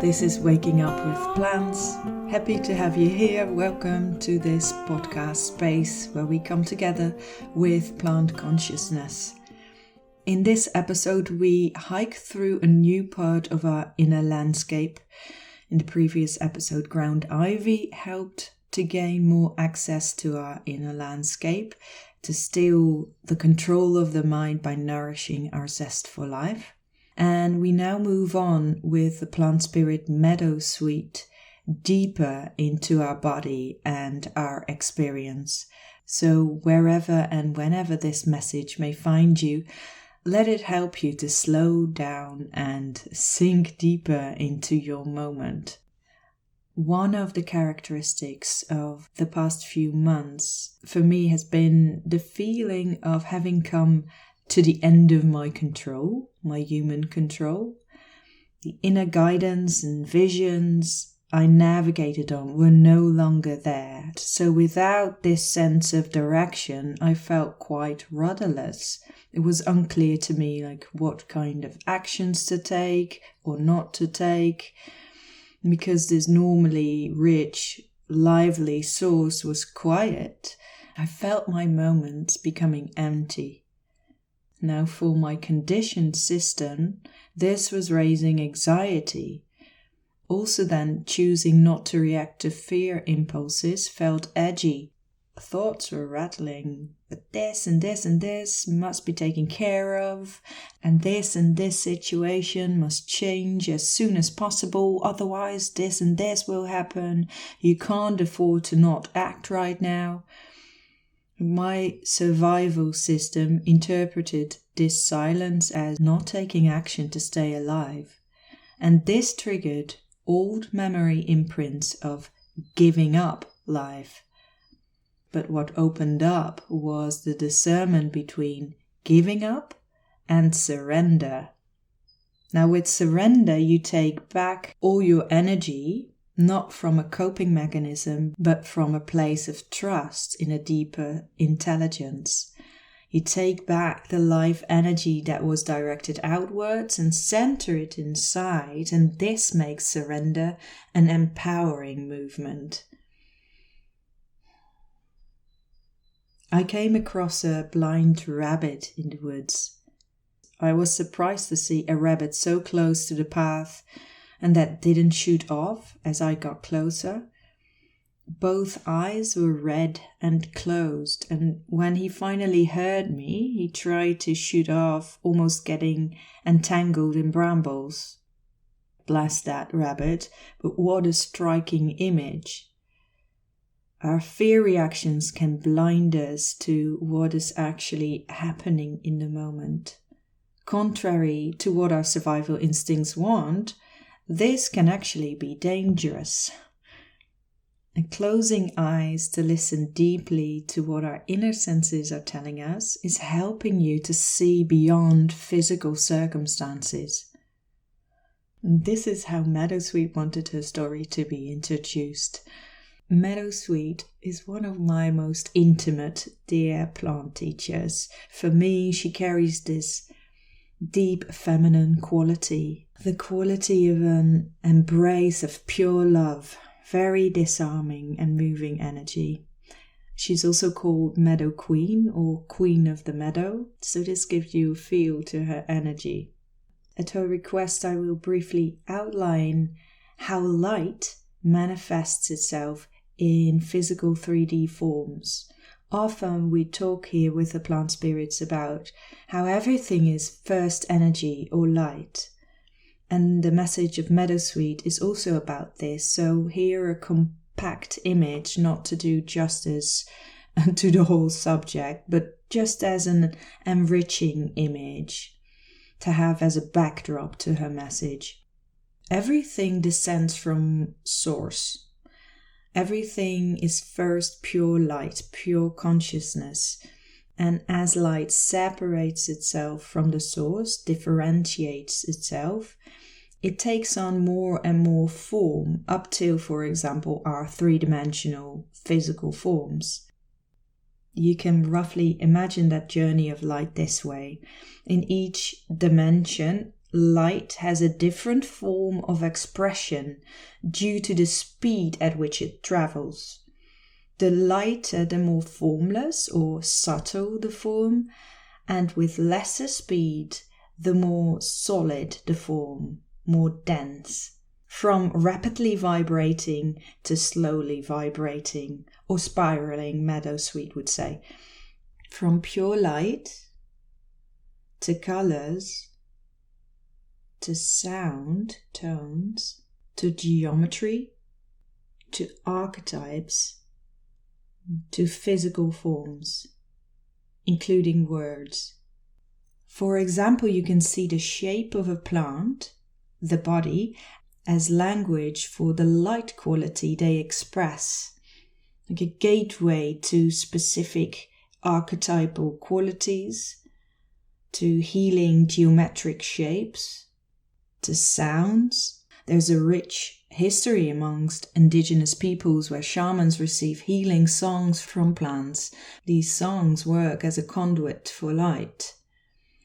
This is Waking Up with Plants. Happy to have you here. Welcome to this podcast space where we come together with plant consciousness. In this episode, we hike through a new part of our inner landscape. In the previous episode, Ground Ivy helped to gain more access to our inner landscape, to steal the control of the mind by nourishing our zest for life. And we now move on with the plant spirit Meadowsweet deeper into our body and our experience. So wherever and whenever this message may find you, let it help you to slow down and sink deeper into your moment. One of the characteristics of the past few months for me has been the feeling of having come to the end of my control, my human control. The inner guidance and visions I navigated on were no longer there. So without this sense of direction, I felt quite rudderless. It was unclear to me what kind of actions to take or not to take, because this normally rich, lively source was quiet. I felt my moments becoming empty. Now for my conditioned system, this was raising anxiety. Also then, choosing not to react to fear impulses felt edgy. Thoughts were rattling, but this and this and this must be taken care of, and this situation must change as soon as possible, otherwise this and this will happen. You can't afford to not act right now. My survival system interpreted this silence as not taking action to stay alive, and this triggered old memory imprints of giving up life. But what opened up was the discernment between giving up and surrender. Now with surrender, you take back all your energy, not from a coping mechanism, but from a place of trust in a deeper intelligence. You take back the life energy that was directed outwards and center it inside, and this makes surrender an empowering movement. I came across a blind rabbit in the woods. I was surprised to see a rabbit so close to the path and that didn't shoot off as I got closer. Both eyes were red and closed, and when he finally heard me, he tried to shoot off, almost getting entangled in brambles. Bless that rabbit, but what a striking image. Our fear reactions can blind us to what is actually happening in the moment. Contrary to what our survival instincts want, this can actually be dangerous. And closing eyes to listen deeply to what our inner senses are telling us is helping you to see beyond physical circumstances. And this is how Meadowsweet wanted her story to be introduced. Meadowsweet is one of my most intimate dear plant teachers. For me, she carries this deep feminine quality, the quality of an embrace of pure love, very disarming and moving energy. She's also called Meadow Queen or Queen of the Meadow, so this gives you a feel to her energy. At her request, I will briefly outline how light manifests itself in physical 3D forms. Often we talk here with the plant spirits about how everything is first energy or light. And the message of Meadowsweet is also about this. So here a compact image, not to do justice to the whole subject, but just as an enriching image to have as a backdrop to her message. Everything descends from source. Everything is first pure light, pure consciousness. And as light separates itself from the source, differentiates itself, it takes on more and more form up till, for example, our three-dimensional physical forms. You can roughly imagine that journey of light this way. In each dimension, light has a different form of expression due to the speed at which it travels. The lighter, the more formless or subtle the form, and with lesser speed, the more solid the form, more dense. From rapidly vibrating to slowly vibrating, or spiraling, Meadowsweet would say. From pure light to colors, to sound, tones, to geometry, to archetypes, to physical forms, including words. For example, you can see the shape of a plant, the body, as language for the light quality they express, like a gateway to specific archetypal qualities, to healing geometric shapes, to sounds. There's a rich history amongst indigenous peoples where shamans receive healing songs from plants. These songs work as a conduit for light.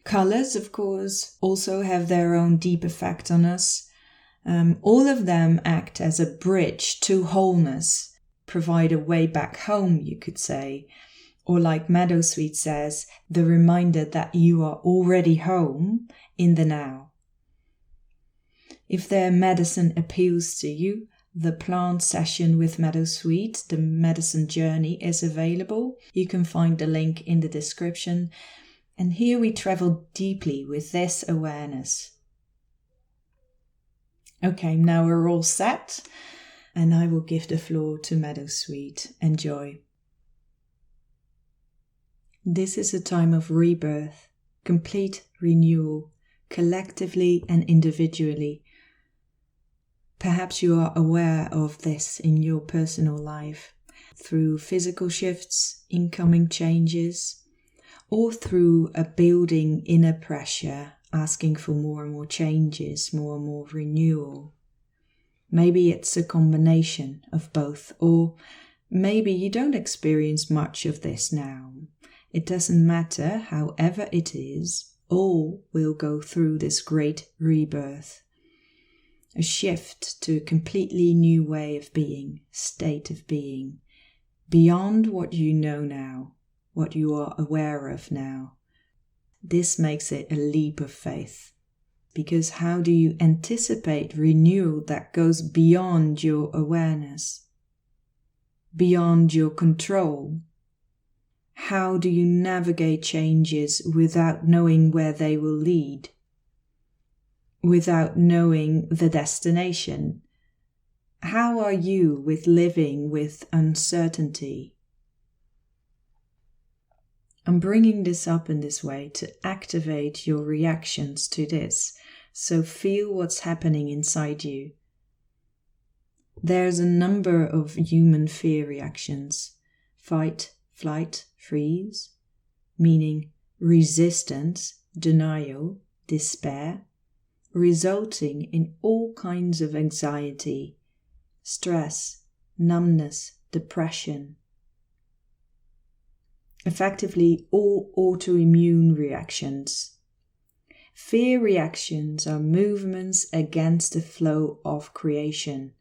Colors, of course, also have their own deep effect on us. All of them act as a bridge to wholeness, provide a way back home, you could say. Or like Meadowsweet says, the reminder that you are already home in the now. If their medicine appeals to you, the plant session with Meadowsweet, the medicine journey, is available. You can find the link in the description. And here we travel deeply with this awareness. Okay, now we're all set, and I will give the floor to Meadowsweet. Enjoy. This is a time of rebirth, complete renewal, collectively and individually. Perhaps you are aware of this in your personal life, through physical shifts, incoming changes, or through a building inner pressure, asking for more and more changes, more and more renewal. Maybe it's a combination of both, or maybe you don't experience much of this now. It doesn't matter, however it is, all will go through this great rebirth. A shift to a completely new way of being, state of being, beyond what you know now, what you are aware of now. This makes it a leap of faith, because how do you anticipate renewal that goes beyond your awareness, beyond your control? How do you navigate changes without knowing where they will lead, without knowing the destination? How are you with living with uncertainty? I'm bringing this up in this way to activate your reactions to this, so feel what's happening inside you. There's a number of human fear reactions: fight, flight, freeze, meaning resistance, denial, despair, resulting in all kinds of anxiety, stress, numbness, depression. Effectively, all autoimmune reactions. Fear reactions are movements against the flow of creation,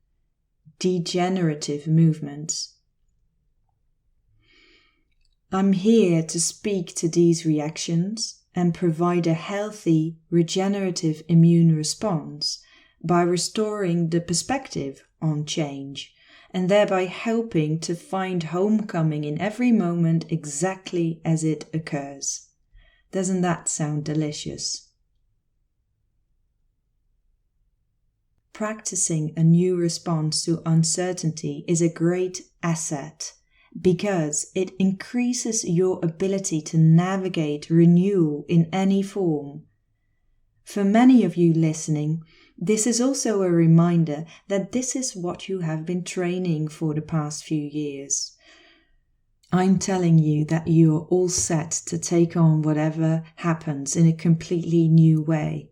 degenerative movements. I'm here to speak to these reactions and provide a healthy, regenerative immune response by restoring the perspective on change, and thereby helping to find homecoming in every moment exactly as it occurs. Doesn't that sound delicious? Practicing a new response to uncertainty is a great asset because it increases your ability to navigate renewal in any form. For many of you listening, this is also a reminder that this is what you have been training for the past few years. I'm telling you that you are all set to take on whatever happens in a completely new way.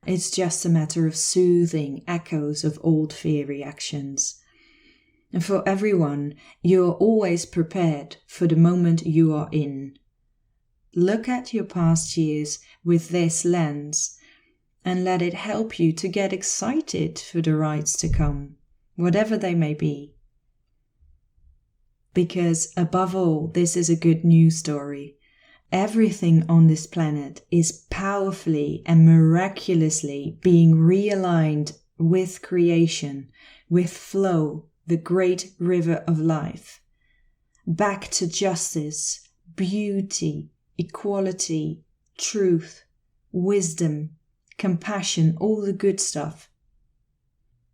It's just a matter of soothing echoes of old fear reactions. And for everyone, you are always prepared for the moment you are in. Look at your past years with this lens and let it help you to get excited for the rides to come, whatever they may be. Because above all, this is a good news story. Everything on this planet is powerfully and miraculously being realigned with creation, with flow, the great river of life. Back to justice, beauty, equality, truth, wisdom, compassion, all the good stuff.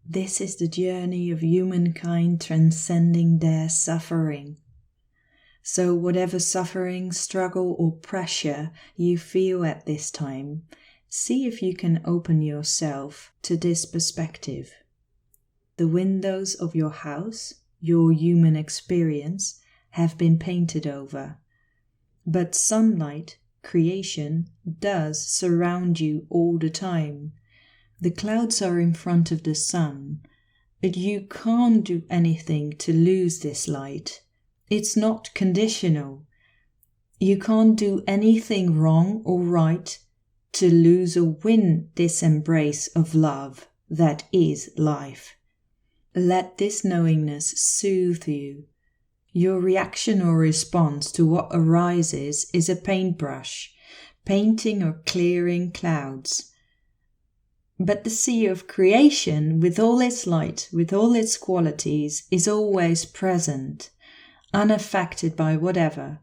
This is the journey of humankind transcending their suffering. So whatever suffering, struggle or pressure you feel at this time, see if you can open yourself to this perspective. The windows of your house, your human experience, have been painted over. But sunlight, creation, does surround you all the time. The clouds are in front of the sun, but you can't do anything to lose this light. It's not conditional. You can't do anything wrong or right to lose or win this embrace of love that is life. Let this knowingness soothe you. Your reaction or response to what arises is a paintbrush, painting or clearing clouds. But the sea of creation, with all its light, with all its qualities, is always present, unaffected by whatever.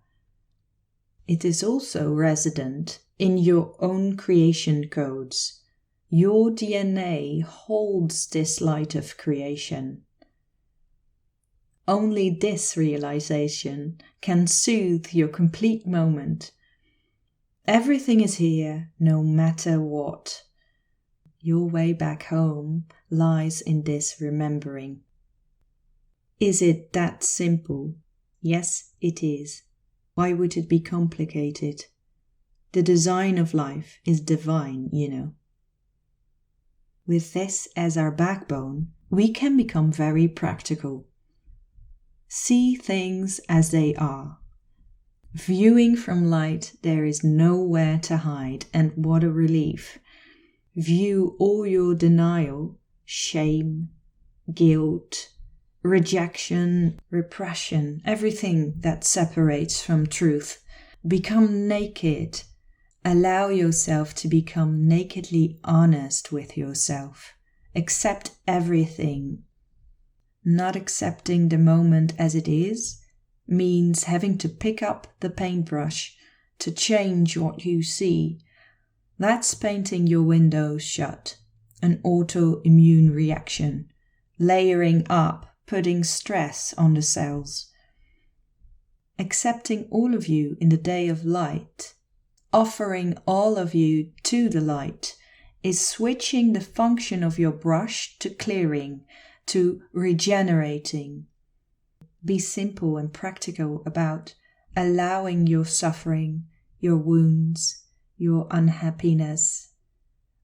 It is also resident in your own creation codes. Your DNA holds this light of creation. Only this realization can soothe your complete moment. Everything is here, no matter what. Your way back home lies in this remembering. Is it that simple? Yes, it is. Why would it be complicated? The design of life is divine, you know. With this as our backbone, we can become very practical. See things as they are. Viewing from light, there is nowhere to hide, and what a relief. View all your denial, shame, guilt, rejection, repression, everything that separates from truth. Become naked. Allow yourself to become nakedly honest with yourself. Accept everything. Not accepting the moment as it is means having to pick up the paintbrush to change what you see. That's painting your windows shut, an autoimmune reaction, layering up, putting stress on the cells. Accepting all of you in the day of light, offering all of you to the light, is switching the function of your brush to clearing, to regenerating. Be simple and practical about allowing your suffering, your wounds, your unhappiness,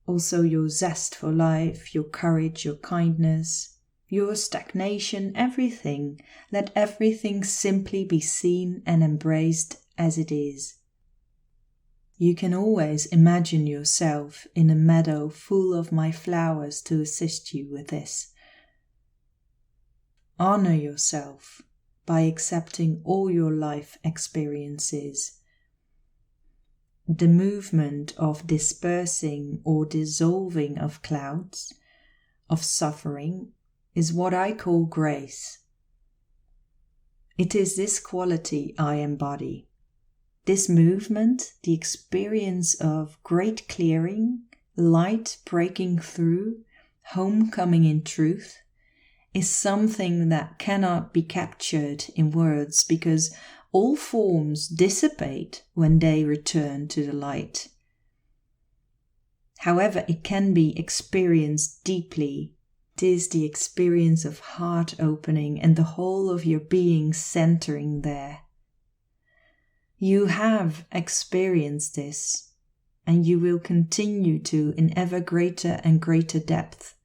also your zest for life, your courage, your kindness, your stagnation, everything. Let everything simply be seen and embraced as it is. You can always imagine yourself in a meadow full of my flowers to assist you with this. Honor yourself by accepting all your life experiences. The movement of dispersing or dissolving of clouds, of suffering, is what I call grace. It is this quality I embody. This movement, the experience of great clearing, light breaking through, homecoming in truth, is something that cannot be captured in words because all forms dissipate when they return to the light. However, it can be experienced deeply. It is the experience of heart opening and the whole of your being centering there. You have experienced this, and you will continue to in ever greater and greater depth.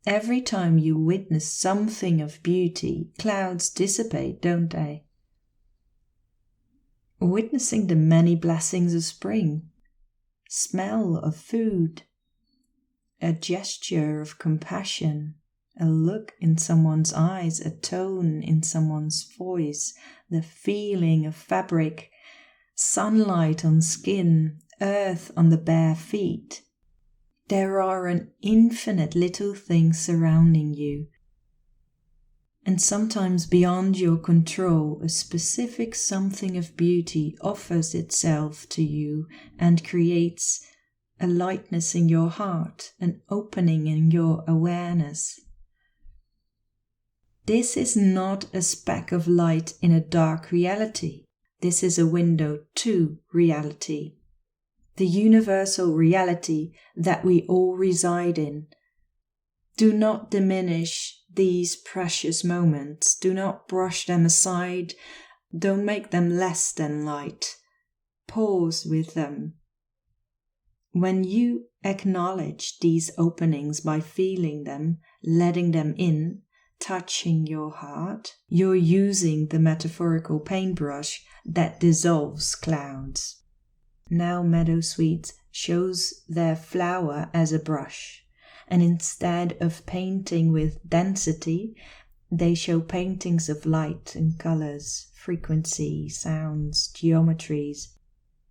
Every time you witness something of beauty, clouds dissipate, don't they? Witnessing the many blessings of spring, smell of food, a gesture of compassion, a look in someone's eyes, a tone in someone's voice, the feeling of fabric, sunlight on skin, earth on the bare feet. There are an infinite little things surrounding you. And sometimes beyond your control, a specific something of beauty offers itself to you and creates a lightness in your heart, an opening in your awareness. This is not a speck of light in a dark reality. This is a window to reality. The universal reality that we all reside in. Do not diminish these precious moments. Do not brush them aside. Don't make them less than light. Pause with them. When you acknowledge these openings by feeling them, letting them in, touching your heart, you're using the metaphorical paintbrush that dissolves clouds. Now Meadowsweet shows their flower as a brush. And instead of painting with density, they show paintings of light and colors, frequency, sounds, geometries.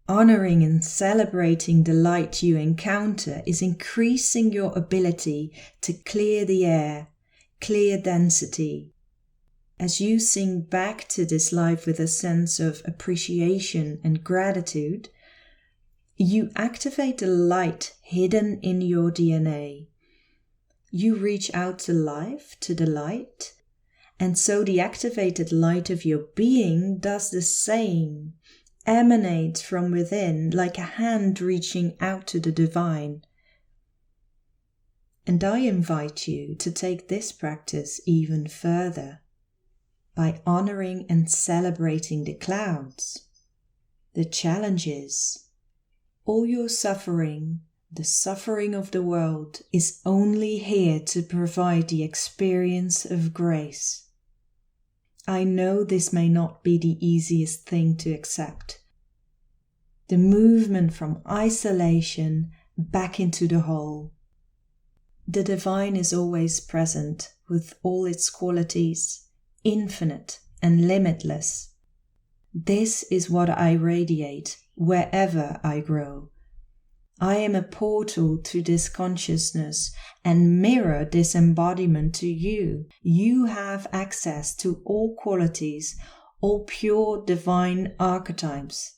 Honoring and celebrating the light you encounter is increasing your ability to clear the air, clear density. As you sink back to this life with a sense of appreciation and gratitude, you activate the light hidden in your DNA. You reach out to life, to the light, and so the activated light of your being does the same, emanates from within like a hand reaching out to the divine. And I invite you to take this practice even further by honoring and celebrating the clouds, the challenges, all your suffering. The suffering of the world is only here to provide the experience of grace. I know this may not be the easiest thing to accept. The movement from isolation back into the whole. The divine is always present with all its qualities, infinite and limitless. This is what I radiate wherever I grow. I am a portal to this consciousness and mirror this embodiment to you. You have access to all qualities, all pure divine archetypes.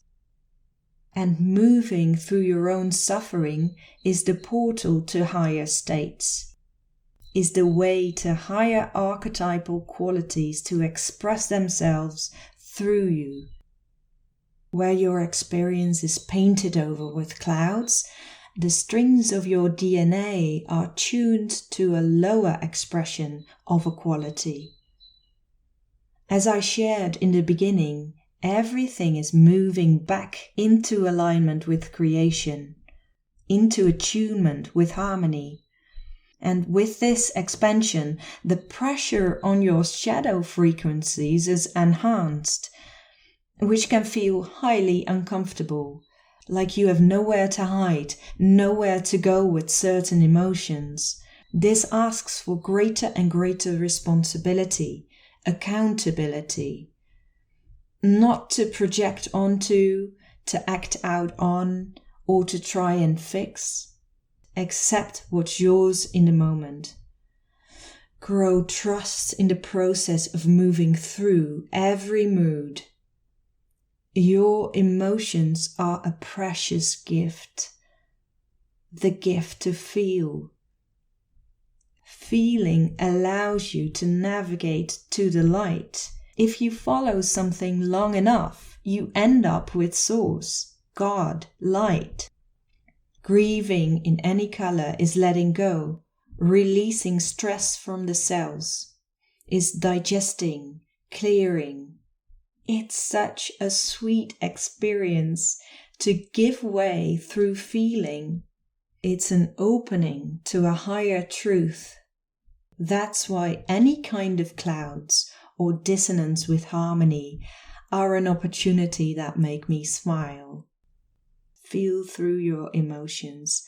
And moving through your own suffering is the portal to higher states, is the way to higher archetypal qualities to express themselves through you. Where your experience is painted over with clouds, the strings of your DNA are tuned to a lower expression of a quality. As I shared in the beginning, everything is moving back into alignment with creation, into attunement with harmony. And with this expansion, the pressure on your shadow frequencies is enhanced, which can feel highly uncomfortable, like you have nowhere to hide, nowhere to go with certain emotions. This asks for greater and greater responsibility, accountability, not to project onto, to act out on, or to try and fix. Accept what's yours in the moment. Grow trust in the process of moving through every mood. Your emotions are a precious gift. The gift to feel. Feeling allows you to navigate to the light. If you follow something long enough, you end up with Source, God, light. Grieving in any color is letting go, releasing stress from the cells, is digesting, clearing. It's such a sweet experience to give way through feeling. It's an opening to a higher truth. That's why any kind of clouds or dissonance with harmony are an opportunity that make me smile. Feel through your emotions.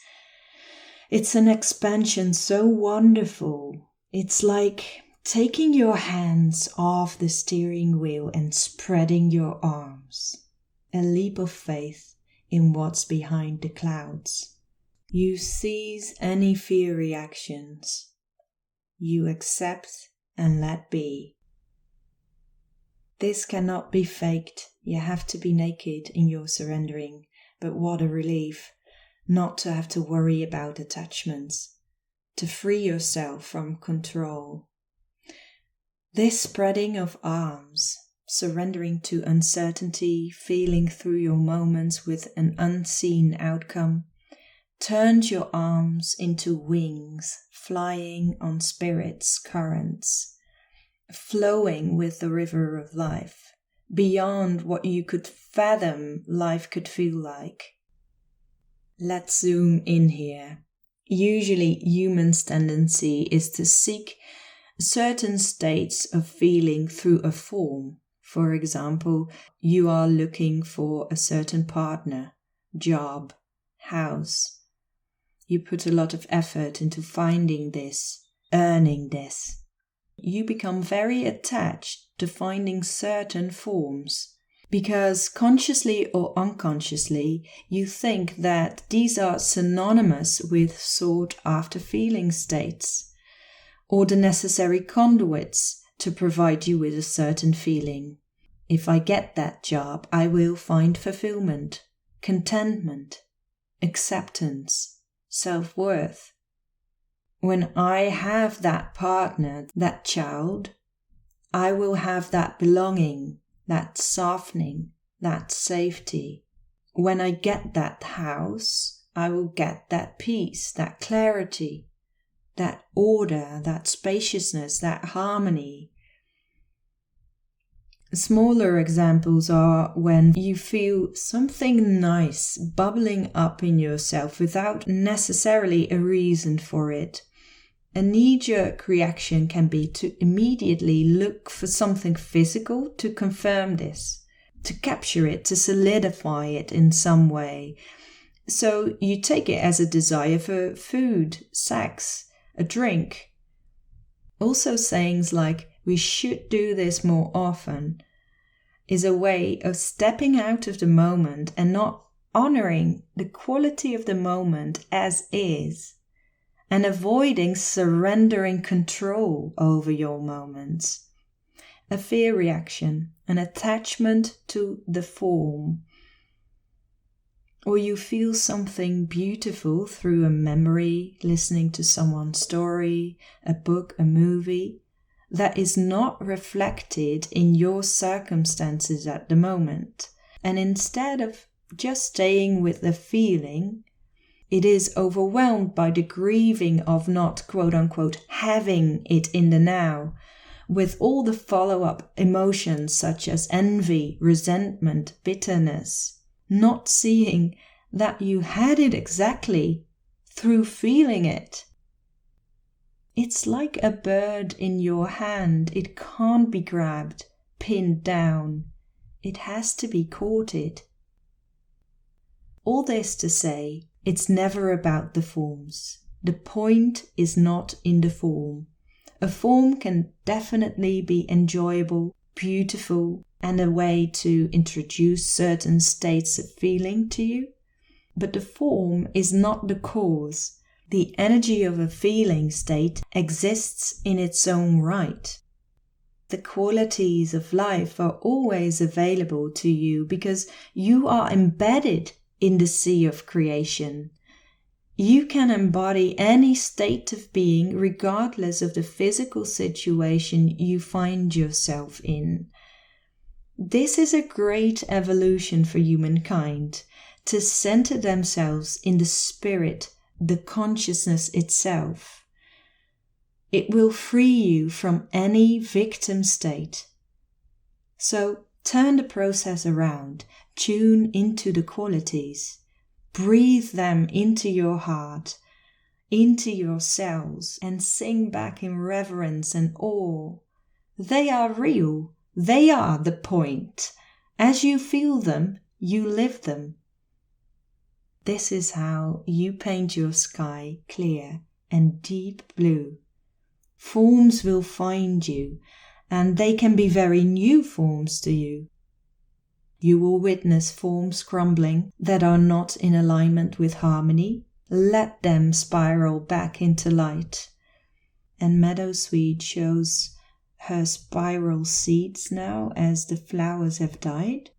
It's an expansion so wonderful. It's like taking your hands off the steering wheel and spreading your arms. A leap of faith in what's behind the clouds. You seize any fear reactions. You accept and let be. This cannot be faked. You have to be naked in your surrendering. But what a relief not to have to worry about attachments, to free yourself from control. This spreading of arms, surrendering to uncertainty, feeling through your moments with an unseen outcome, turns your arms into wings, flying on spirit's currents, flowing with the river of life, beyond what you could fathom life could feel like. Let's zoom in here. Usually humans' tendency is to seek certain states of feeling through a form. For example, you are looking for a certain partner, job, house. You put a lot of effort into finding this, earning this. You become very attached to finding certain forms. Because consciously or unconsciously, you think that these are synonymous with sought-after feeling states, or the necessary conduits to provide you with a certain feeling. If I get that job, I will find fulfillment, contentment, acceptance, self-worth. When I have that partner, that child, I will have that belonging, that softening, that safety. When I get that house, I will get that peace, that clarity, that order, that spaciousness, that harmony. Smaller examples are when you feel something nice bubbling up in yourself without necessarily a reason for it. A knee-jerk reaction can be to immediately look for something physical to confirm this, to capture it, to solidify it in some way. So you take it as a desire for food, sex, a drink. Also sayings like, we should do this more often, is a way of stepping out of the moment and not honoring the quality of the moment as is, and avoiding surrendering control over your moments. A fear reaction, an attachment to the form. Or you feel something beautiful through a memory, listening to someone's story, a book, a movie, that is not reflected in your circumstances at the moment. And instead of just staying with the feeling, it is overwhelmed by the grieving of not, quote-unquote, having it in the now, with all the follow-up emotions such as envy, resentment, bitterness, not seeing that you had it exactly through feeling it. It's like a bird in your hand. It can't be grabbed, pinned down. It has to be courted. All this to say, it's never about the forms. The point is not in the form. A form can definitely be enjoyable, beautiful, and a way to introduce certain states of feeling to you. But the form is not the cause. The energy of a feeling state exists in its own right. The qualities of life are always available to you because you are embedded in the sea of creation. You can embody any state of being regardless of the physical situation you find yourself in. This is a great evolution for humankind, to center themselves in the spirit, the consciousness itself. It will free you from any victim state. So turn the process around, tune into the qualities, breathe them into your heart, into your cells, and sing back in reverence and awe. They are real. They are the point. As you feel them, you live them. This is how you paint your sky clear and deep blue. Forms will find you, and they can be very new forms to you. You will witness forms crumbling that are not in alignment with harmony. Let them spiral back into light. And Meadowsweet shows her spiral seeds now as the flowers have died.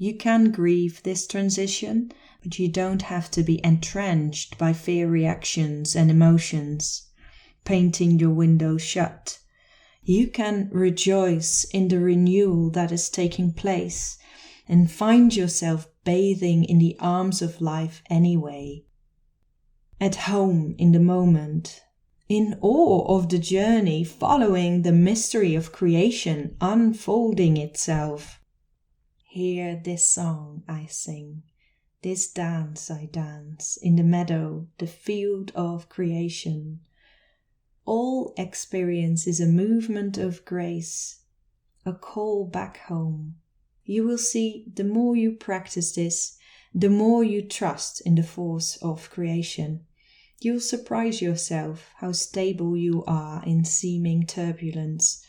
You can grieve this transition, but you don't have to be entrenched by fear reactions and emotions, painting your windows shut. You can rejoice in the renewal that is taking place and find yourself bathing in the arms of life anyway. At home in the moment, in awe of the journey, following the mystery of creation unfolding itself. Hear this song I sing, this dance I dance, in the meadow, the field of creation. All experience is a movement of grace, a call back home. You will see the more you practice this, the more you trust in the force of creation. You'll surprise yourself how stable you are in seeming turbulence,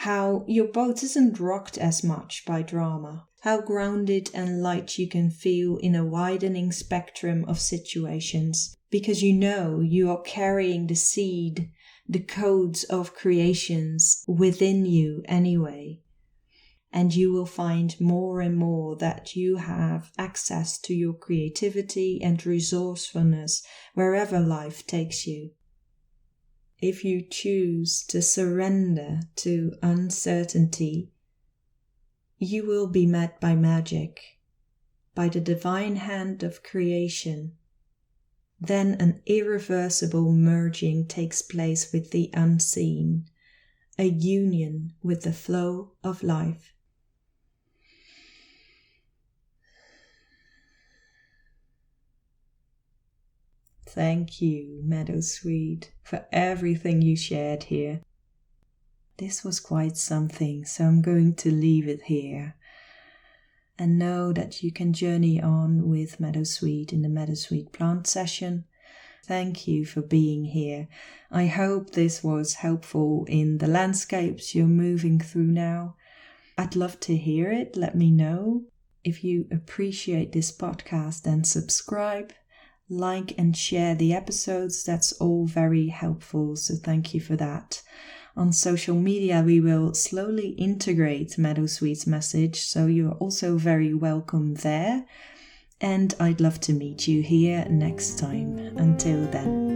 how your boat isn't rocked as much by drama, how grounded and light you can feel in a widening spectrum of situations, because you know you are carrying the seed, the codes of creations within you anyway. And you will find more and more that you have access to your creativity and resourcefulness wherever life takes you. If you choose to surrender to uncertainty, you will be met by magic, by the divine hand of creation. Then an irreversible merging takes place with the unseen, a union with the flow of life. Thank you, Meadowsweet, for everything you shared here. This was quite something, so I'm going to leave it here. And know that you can journey on with Meadowsweet in the Meadowsweet Plant Session. Thank you for being here. I hope this was helpful in the landscapes you're moving through now. I'd love to hear it. Let me know. If you appreciate this podcast, then subscribe. Like and share the episodes. That's all very helpful, so thank you for that. On social media, we will slowly integrate Meadowsweet's message, so you're also very welcome there. And I'd love to meet you here next time. Until then.